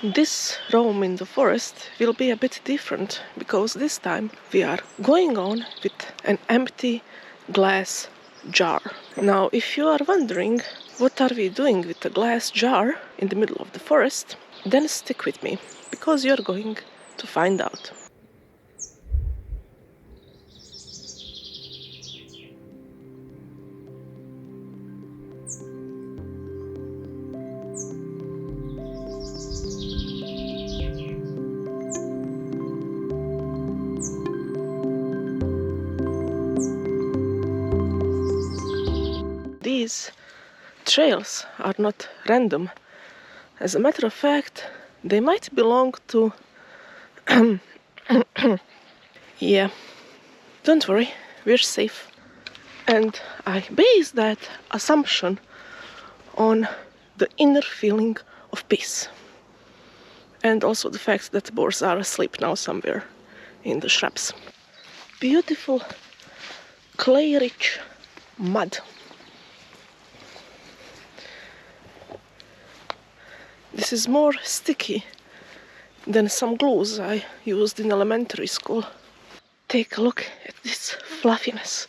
This roam in the forest will be a bit different because this time we are going on with an empty glass jar. Now, if you are wondering what are we doing with a glass jar in the middle of the forest, then stick with me because you're going to find out. These trails are not random. As a matter of fact, they might belong to... Yeah, don't worry, we're safe. And I base that assumption on the inner feeling of peace. And also the fact that the boars are asleep now somewhere in the shrubs. Beautiful clay-rich mud. This is more sticky than some glues I used in elementary school. Take a look at this fluffiness.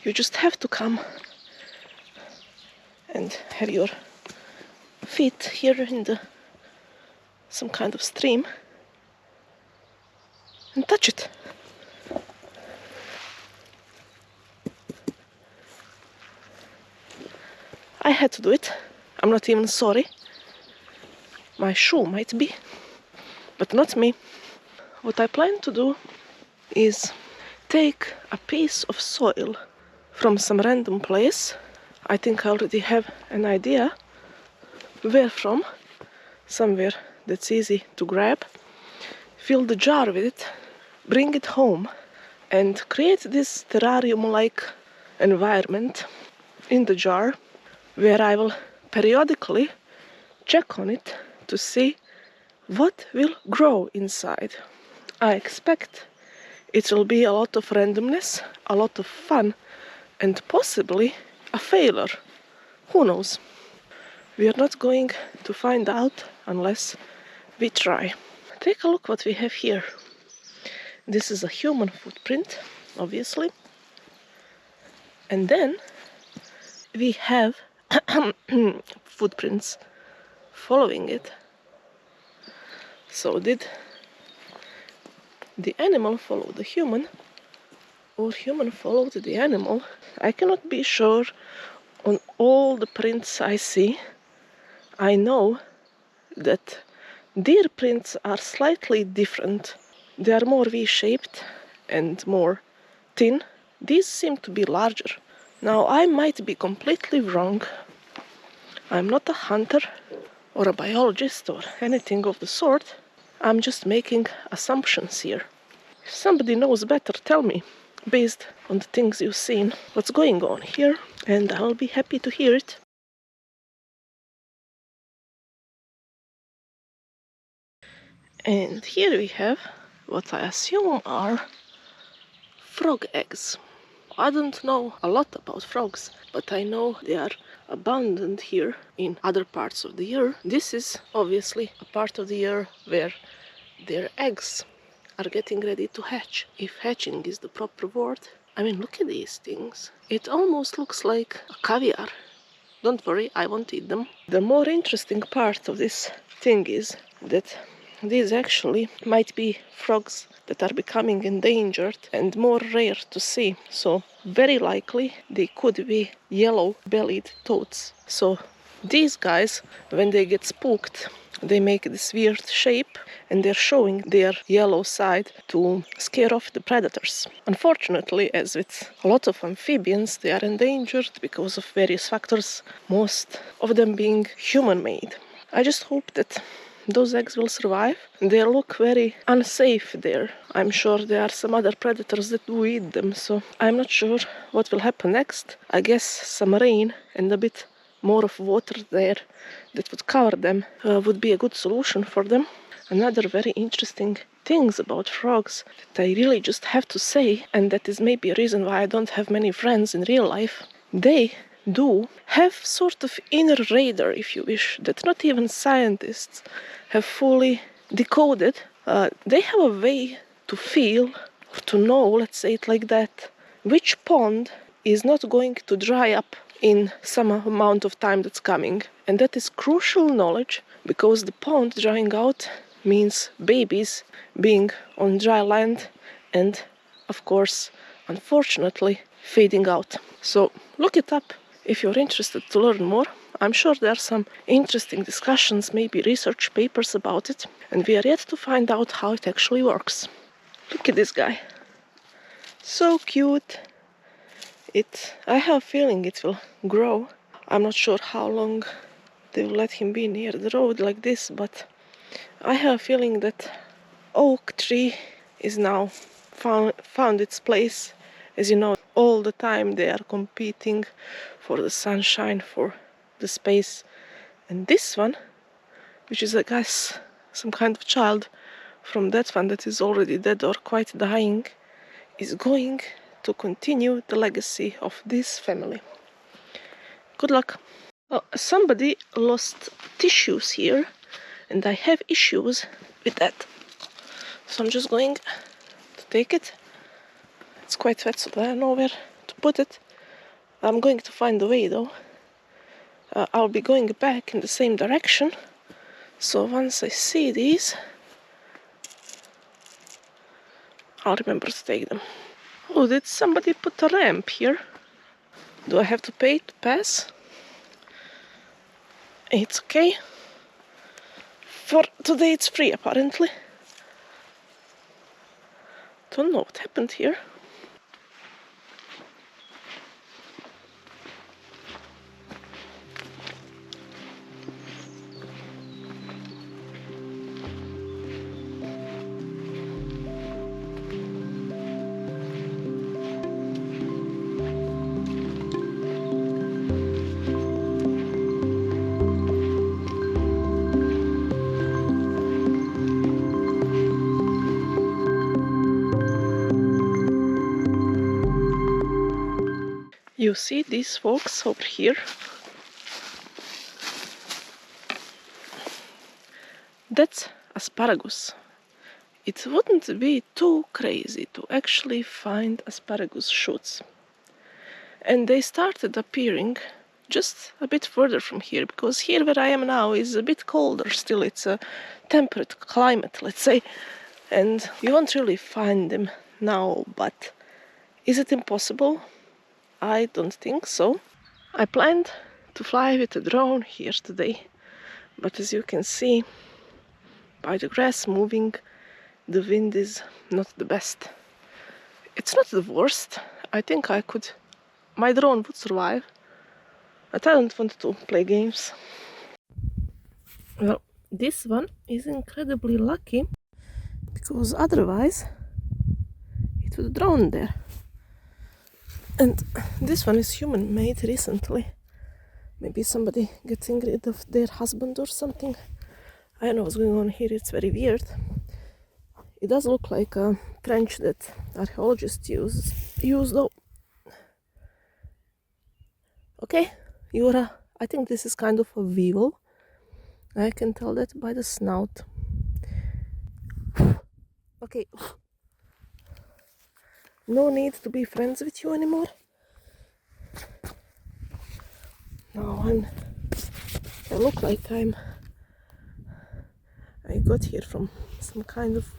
You just have to come and have your feet here in some kind of stream and touch it. I had to do it. I'm not even sorry. My shoe might be, but not me. What I plan to do is take a piece of soil from some random place. I think I already have an idea where from, somewhere that's easy to grab. Fill the jar with it, bring it home, and create this terrarium-like environment in the jar where I will periodically check on it to see what will grow inside. I expect it will be a lot of randomness, a lot of fun, and possibly a failure. Who knows? We are not going to find out unless we try. Take a look what we have here. This is a human footprint, obviously. And then we have footprints following it. So did the animal follow the human, or human followed the animal? I cannot be sure on all the prints I see. I know that deer prints are slightly different. They are more V-shaped and more thin. These seem to be larger. Now, I might be completely wrong. I'm not a hunter or a biologist or anything of the sort. I'm just making assumptions here. If somebody knows better, tell me, based on the things you've seen, what's going on here, and I'll be happy to hear it. And here we have what I assume are frog eggs. I don't know a lot about frogs, but I know they are abundant here in other parts of the year. This is obviously a part of the year where their eggs are getting ready to hatch. If hatching is the proper word. I mean, look at these things. It almost looks like a caviar. Don't worry, I won't eat them. The more interesting part of this thing is that these actually might be frogs that are becoming endangered and more rare to see. So very likely they could be yellow-bellied toads. So these guys, when they get spooked, they make this weird shape and they're showing their yellow side to scare off the predators. Unfortunately, as with a lot of amphibians, they are endangered because of various factors, most of them being human-made. I just hope that those eggs will survive. They look very unsafe there. I'm sure there are some other predators that do eat them, so I'm not sure what will happen next. I guess some rain and a bit more of water there that would cover them would be a good solution for them. Another very interesting things about frogs that I really just have to say, and that is maybe a reason why I don't have many friends in real life, they do have sort of inner radar, if you wish, that not even scientists have fully decoded. They have a way to feel, or to know, let's say it like that, which pond is not going to dry up in some amount of time that's coming. And that is crucial knowledge, because the pond drying out means babies being on dry land and, of course, unfortunately, fading out. So look it up if you're interested to learn more. I'm sure there are some interesting discussions, maybe research papers about it, and we are yet to find out how it actually works. Look at this guy. So cute. I have a feeling it will grow. I'm not sure how long they will let him be near the road like this, but I have a feeling that oak tree is now found its place. As you know, all the time they are competing for the sunshine, for the space. And this one, which is, I guess, some kind of child from that one that is already dead or quite dying, is going to continue the legacy of this family. Good luck. Oh, somebody lost tissues here, and I have issues with that. So I'm just going to take it. It's quite wet, so I don't know where to put it. I'm going to find a way though. I'll be going back in the same direction. So once I see these, I'll remember to take them. Oh, did somebody put a ramp here? Do I have to pay to pass? It's okay. For today it's free apparently. Don't know what happened here. You see these folks over here? That's asparagus. It wouldn't be too crazy to actually find asparagus shoots. And they started appearing just a bit further from here, because here where I am now is a bit colder still. It's a temperate climate, let's say, and you won't really find them now. But is it impossible? I don't think so. I planned to fly with a drone here today, but as you can see by the grass moving, the wind is not the best. It's not the worst. I think my drone would survive, but I don't want to play games. Well, this one is incredibly lucky, because otherwise it would drown there. And this one is human-made recently. Maybe somebody getting rid of their husband or something. I don't know what's going on here, it's very weird. It does look like a trench that archaeologists use though. Okay, I think this is kind of a weevil. I can tell that by the snout. Okay. No need to be friends with you anymore. Now I look like I got here from some kind of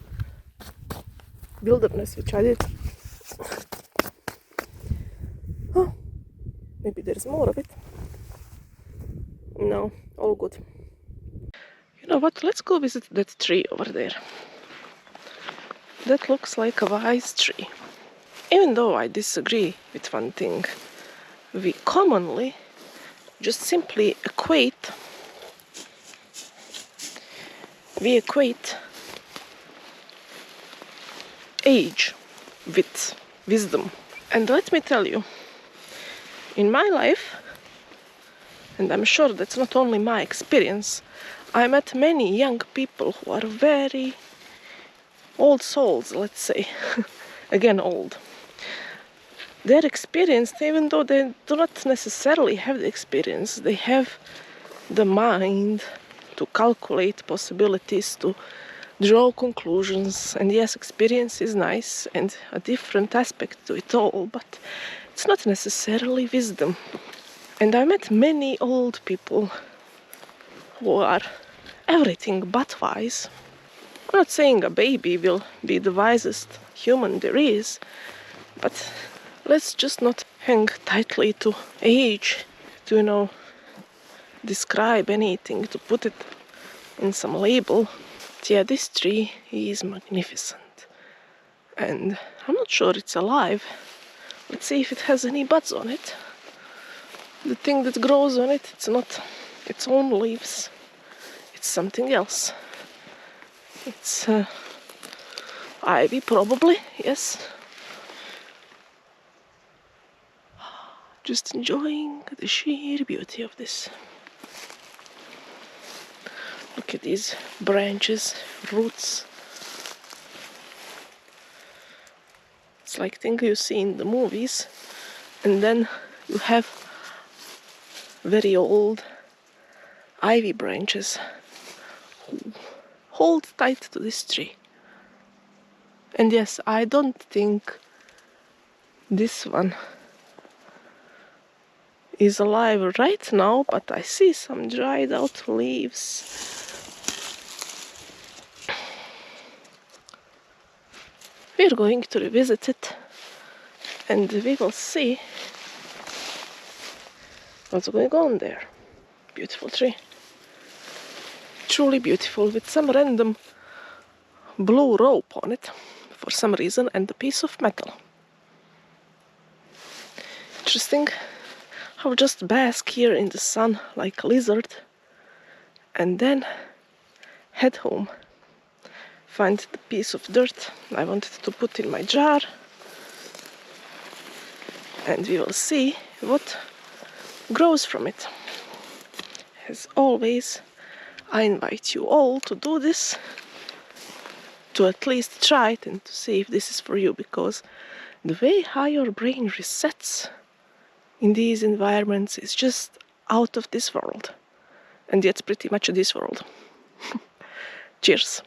wilderness, which I did. Oh, maybe there's more of it. No, all good. You know what? Let's go visit that tree over there. That looks like a wise tree. Even though I disagree with one thing, we commonly just simply equate age with wisdom. And let me tell you, in my life, and I'm sure that's not only my experience, I met many young people who are very old souls, let's say. Again, old. they're experienced, even though they do not necessarily have the experience. They have the mind to calculate possibilities, to draw conclusions. And yes, experience is nice and a different aspect to it all, but it's not necessarily wisdom. And I met many old people who are everything but wise. I'm not saying a baby will be the wisest human there is, but let's just not hang tightly to age, to describe anything, to put it in some label. But yeah, this tree is magnificent. And I'm not sure it's alive. Let's see if it has any buds on it. The thing that grows on it, it's not its own leaves. It's something else. It's ivy, probably, yes. Just enjoying the sheer beauty of this. Look at these branches, roots. It's like thing you see in the movies, and then you have very old ivy branches who hold tight to this tree. And yes, I don't think this one is alive right now, but I see some dried out leaves. We're going to revisit it and we will see what's going on there. Beautiful tree. Truly beautiful, with some random blue rope on it for some reason and a piece of metal. Interesting. I'll just bask here in the sun like a lizard and then head home. Find the piece of dirt I wanted to put in my jar, and we will see what grows from it. As always, I invite you all to do this, to at least try it and to see if this is for you, because the way how your brain resets in these environments is just out of this world, and yet pretty much this world. Cheers!